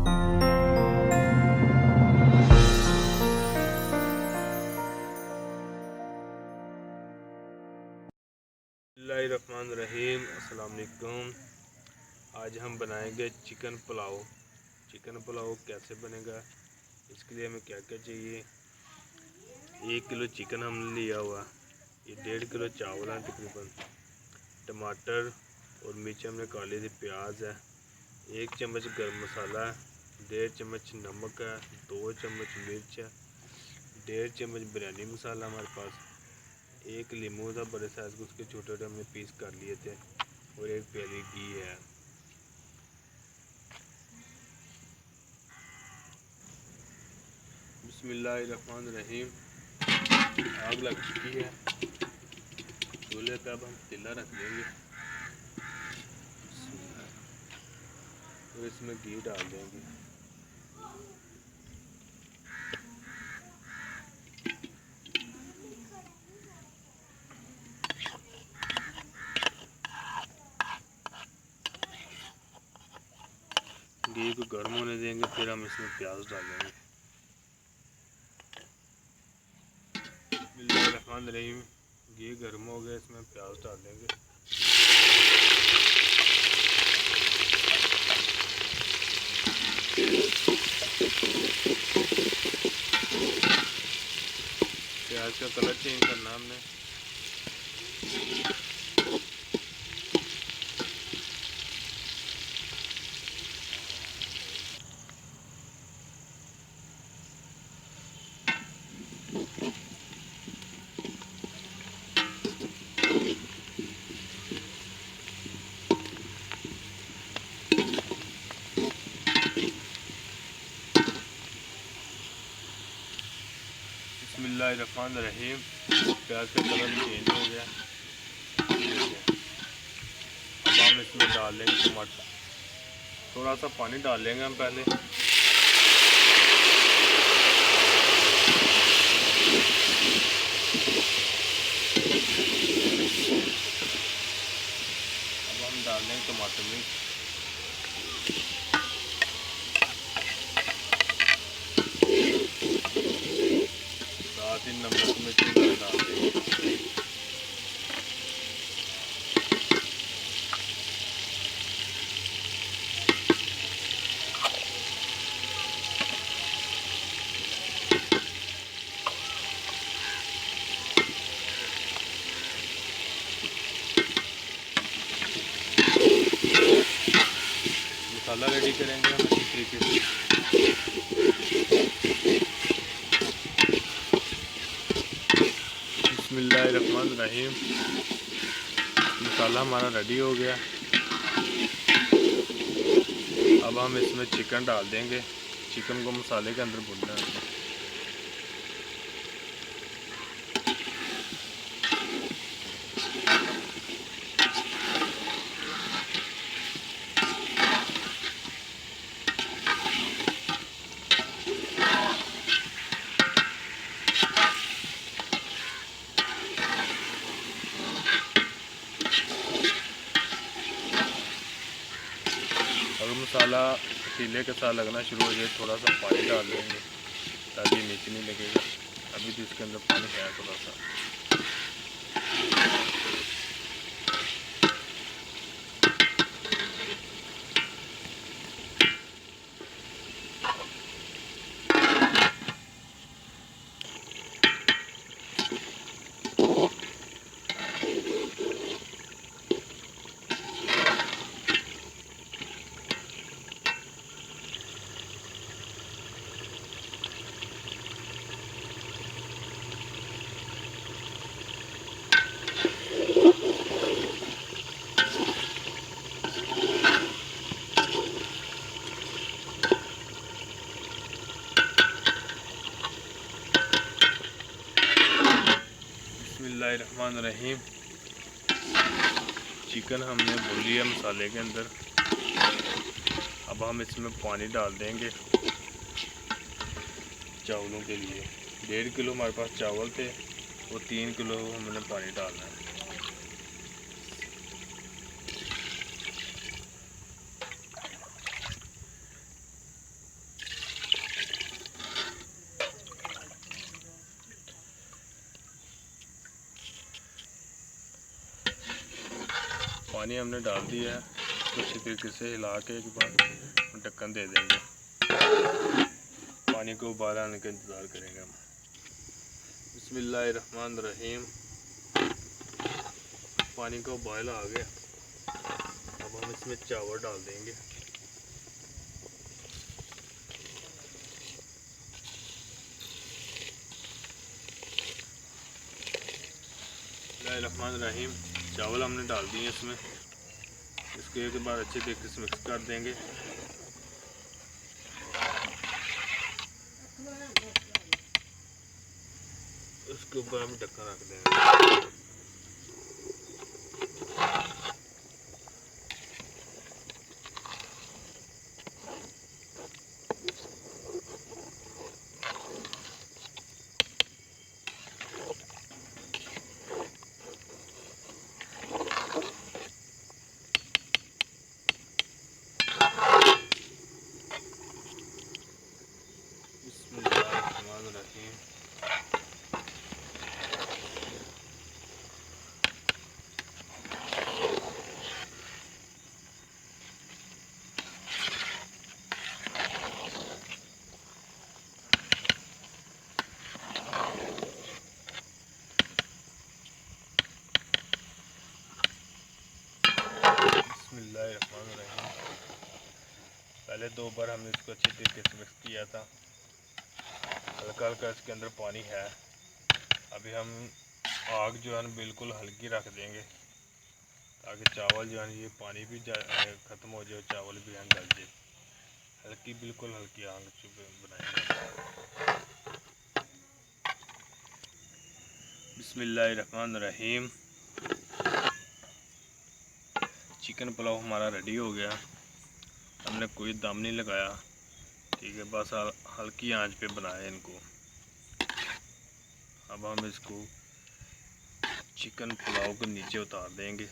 बिस्मिल्लाहिर्रहमानिर्रहीम। अस्सलाम वालेकुम। आज हम बनाएंगे चिकन पुलाव। चिकन पुलाव कैसे बनेगा, इसके लिए हमें क्या क्या चाहिए। 1 किलो चिकन हमने लिया हुआ, ये 1.5 किलो चावल है तकरीबन, टमाटर और मिर्च हमने काली थी, प्याज है, 1 चम्मच गर्म मसाला, 1.5 चम्मच नमक है, 2 चम्मच मिर्च है, 1.5 चम्मच बिरयानी मसाला हमारे पास, 1 लीमू था बड़े साइज़ को, उसके छोटे छोटे हमने पीस कर लिए थे, और 1 प्याली घी है। बिस्मिल्लाहिर्रहमानिर्रहीम। आग लग चुकी है चूल्हे पे, अब हम पतीला रख देंगे और इसमें घी डाल देंगे। घी को गर्म होने देंगे, फिर हम इसमें प्याज डालेंगे। बिस्मिल्लाहिर्रहमानिर्रहीम। घी गर्म हो गया, इसमें प्याज डाल देंगे। प्याज का कलर चेंज करना हमने। बिस्मिल्लाहिर्रहमानिर्रहीम। प्याज का कलर चेंज हो गया। अब हम इसमें डाल लेंगे टमाटर, थोड़ा सा पानी डाल लेंगे हम पहले। अब हम डाल देंगे टमाटर मिर्च, साथ ही नमक मिर्च डाल देंगे। मसाला रेडी करेंगे हम इसी तरीके से। बिस्मिल्लाहिर्रहमानिर्रहीम। मसाला हमारा रेडी हो गया। अब हम इसमें चिकन डाल देंगे। चिकन को मसाले के अंदर भूनना है। अगर मसाला पतीले के साथ लगना शुरू हो जाए, थोड़ा सा पानी डाल देंगे ताकि नीचे नहीं लगेगा। अभी तो इसके अंदर पानी है थोड़ा सा। बिस्मिल्लाहिर्रहमानिर्रहीम। चिकन हमने भून लिया मसाले के अंदर। अब हम इसमें पानी डाल देंगे चावलों के लिए। 1.5 किलो हमारे पास चावल थे, वो 3 किलो हमने पानी डालना है। पानी हमने डाल दिया है, तो अच्छी तरीके से हिला के एक बार ढक्कन दे देंगे। पानी को उबाल आने का इंतज़ार करेंगे हम। बिस्मिल्लाहिर्रहमानिर्रहीम। पानी का उबाल आ गया, अब हम इसमें चावल डाल देंगे। बिस्मिल्लाहिर्रहमानिर्रहीम। चावल हमने डाल दिए इसमें, इसको एक बार अच्छे तरीके से मिक्स कर देंगे। उसके ऊपर हम ढक्कन रख देंगे। बिस्मिल्लाहिर्रहमानिर्रहीम। बिस्मिल्लाहिर्रहमानिर्रहीम। पहले 2 बार हमने इसको अच्छी तरीके से मिक्स किया था। हल्का हल्का इसके अंदर पानी है। अभी हम आग जो है ना बिल्कुल हल्की रख देंगे, ताकि चावल जो है ये पानी भी ख़त्म हो जाए, चावल भी हम गल जाए। हल्की, बिल्कुल हल्की आग बनाएंगे। बिस्मिल्लाहिर्रहमानिर्रहीम। चिकन पुलाव हमारा रेडी हो गया। हमने कोई दम नहीं लगाया, ठीक है, बस हल्की आंच पे बनाए इनको। अब हम इसको चिकन पुलाव को नीचे उतार देंगे।